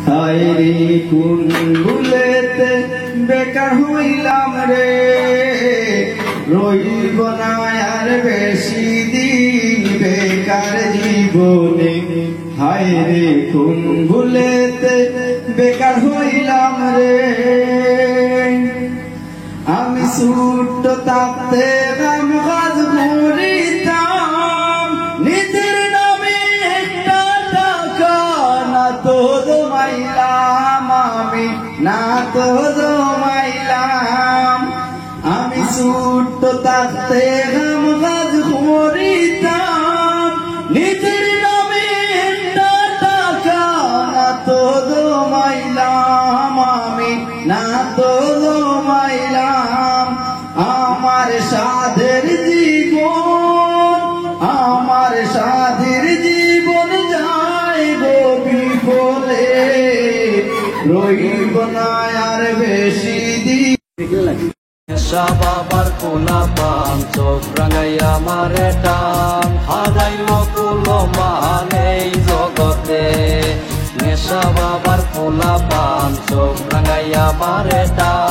হায়রে কোন ভুলেতে বেকার হইলাম রে, রইব না আর বেশি দিন বেকার জীবনে। হায়রে কোন ভুলেতে বেকার হইলাম রে, আমি ছোট্ট থাকতে নাম কাজ করিতাম, নিজের নামে একটা টাকা না তো জমাইলাম আমি, না তো জমাইলাম। আমি ছোট্ট থাকতে নাম কাজ করিতাম, নিজের নামে একটা টাকা না তো জমাইলাম আমি, না তো জমাইলাম। আমার সাধের জীবন, আমার সাধের জীবন যাইব বিফলে, রইব না আর বেশি দিন। নেশা বাবার কোলা পান চোখ রাঙাইয়া মারে টান, হারাইল কুল মান এই জগতে। নেশা বাবার কোলা পান চোখ রাঙাইয়া মারে টান,